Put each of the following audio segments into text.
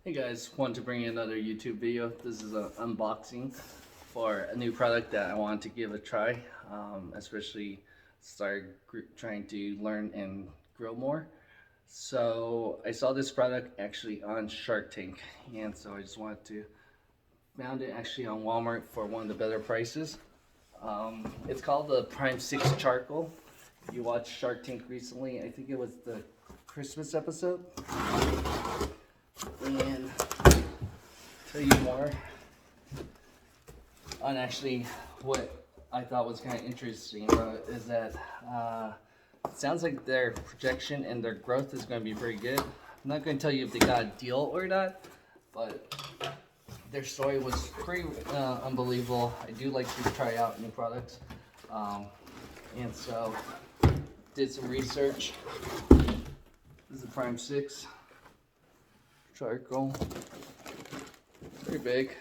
Hey guys, wanted to bring you another YouTube video. This is an unboxing for a new product that I wanted to give a try, especially start trying to learn and grow more. So I saw this product actually on Shark Tank, and so I just wanted to found it actually on Walmart for one of the better prices. It's called the Prime 6 Charcoal. If you watched Shark Tank recently, I think it was the Christmas episode, and tell you more on actually what I thought was kind of interesting is that it sounds like their projection and their growth is going to be very good. I'm not going to tell you if they got a deal or not, but their story was pretty unbelievable. I do like to try out new products, and so did some research. This is the Prime 6 Charcoal. Pretty big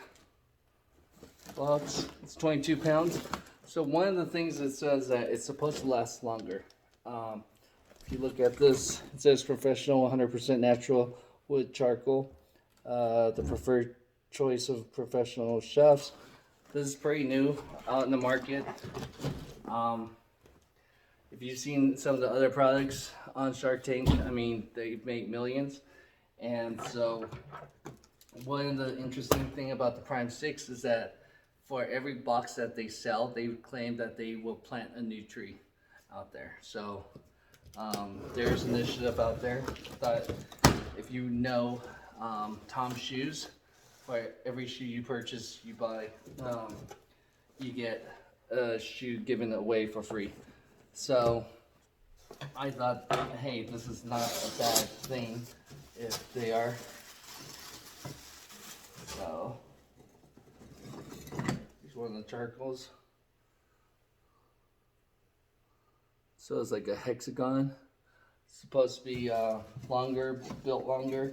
box. It's 22 pounds. So one of the things it says that it's supposed to last longer. If you look at this, it says professional 100% natural wood charcoal. The preferred choice of professional chefs. This is pretty new out in the market. If you've seen some of the other products on Shark Tank, I mean, they make millions. And so one of the interesting thing about the Prime 6 is that for every box that they sell, they claim that they will plant a new tree out there. So there's an initiative out there that if you know Tom's shoes, for every shoe you purchase, you buy, you get a shoe given away for free. So I thought, hey, this is not a bad thing if they are. So here's one of the charcoals. So it's like a hexagon. It's supposed to be longer, built longer.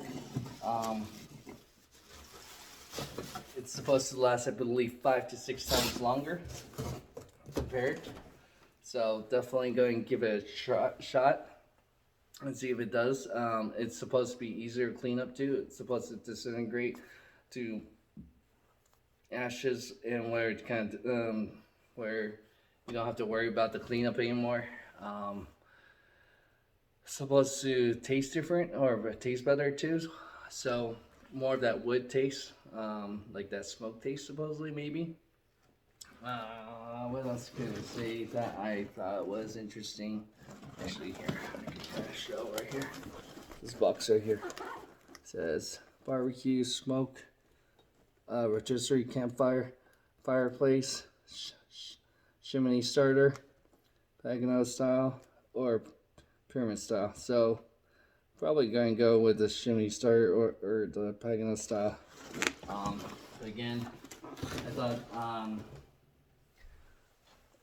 It's supposed to last, I believe, 5 to 6 times longer compared. So definitely go and give it a shot and see if it does. It's supposed to be easier to clean up too. It's supposed to disintegrate to ashes, and where it kind of where you don't have to worry about the cleanup anymore. Supposed to taste different or taste better too. So more of that wood taste, like that smoke taste supposedly maybe. What else could I say that I thought was interesting? Actually, here, I can kind of show right here. This box right here says barbecue, smoke, rotisserie campfire, fireplace, chimney starter, Pagano style, or pyramid style. So, probably going to go with the chimney starter or the Pagano style. Again, I thought,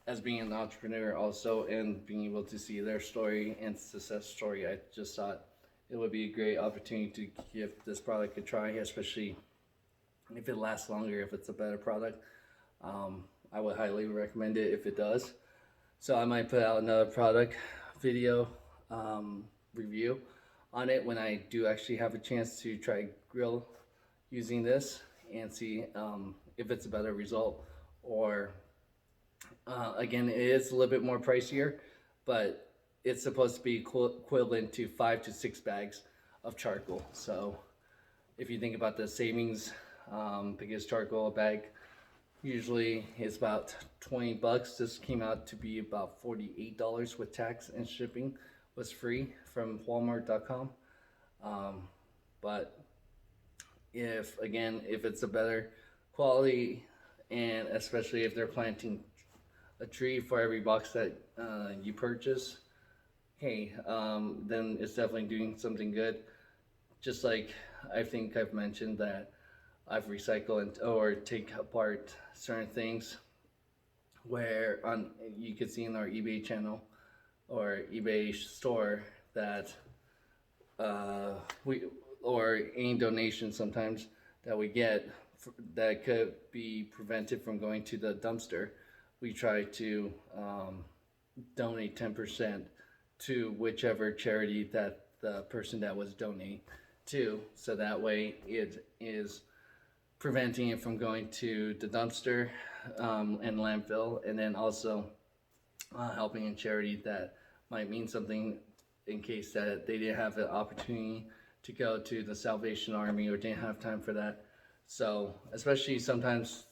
as being an entrepreneur also and being able to see their story and success story, I just thought it would be a great opportunity to give this product a try, especially if it lasts longer, if it's a better product. I would highly recommend it if it does. So I might put out another product video review on it when I do actually have a chance to try grill using this and see if it's a better result, or again, it is a little bit more pricier, but it's supposed to be equivalent to 5 to 6 bags of charcoal. So if you think about the savings, because charcoal a bag usually is about 20 bucks. This came out to be about $48 with tax, and shipping was free from bornalliance.com. But if it's a better quality, and especially if they're planting a tree for every box that you purchase, hey, then it's definitely doing something good. Just like I think I've mentioned that I've recycled or take apart certain things, where you could see in our eBay channel or eBay store that or any donation sometimes that we get that could be prevented from going to the dumpster, we try to donate 10% to whichever charity that the person that was donating too, so that way it is preventing it from going to the dumpster and landfill, and then also helping in charity that might mean something in case that they didn't have the opportunity to go to the Salvation Army or didn't have time for that. So especially sometimes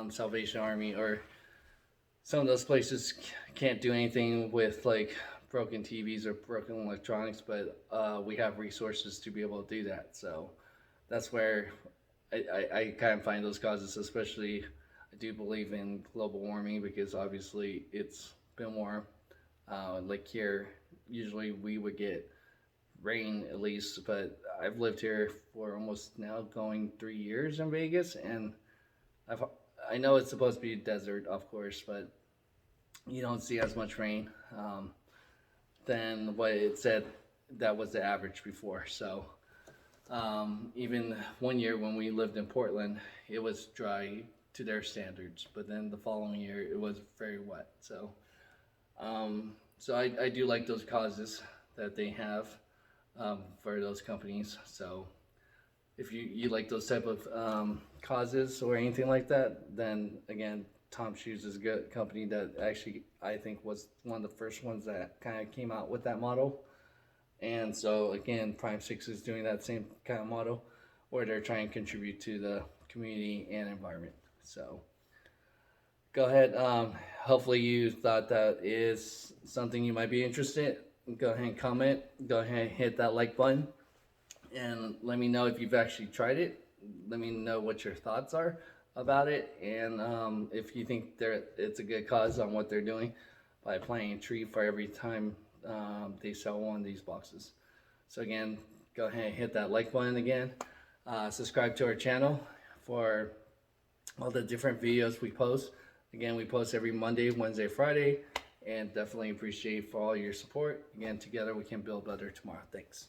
Salvation Army or some of those places can't do anything with like broken TVs or broken electronics, but we have resources to be able to do that. So that's where I kind of find those causes, especially I do believe in global warming because obviously it's been warm. Like here, usually we would get rain at least, but I've lived here for almost now going 3 years in Vegas, and I've I know it's supposed to be a desert, of course, but you don't see as much rain than what it said that was the average before. So even one year when we lived in Portland, it was dry to their standards, but then the following year it was very wet. So I do like those causes that they have for those companies. So if you like those type of causes or anything like that, then again, Tom Shoes is a good company that actually I think was one of the first ones that kind of came out with that model. And so again, Prime 6 is doing that same kind of model where they're trying to contribute to the community and environment. So go ahead. Hopefully you thought that is something you might be interested in. Go ahead and comment. Go ahead and hit that like button. And let me know if you've actually tried it. Let me know what your thoughts are about it. And if you think it's a good cause on what they're doing by planting a tree for every time they sell one of these boxes. So again, go ahead and hit that like button again. Subscribe to our channel for all the different videos we post. Again, we post every Monday, Wednesday, Friday, and definitely appreciate for all your support. Again, together we can build better tomorrow. Thanks.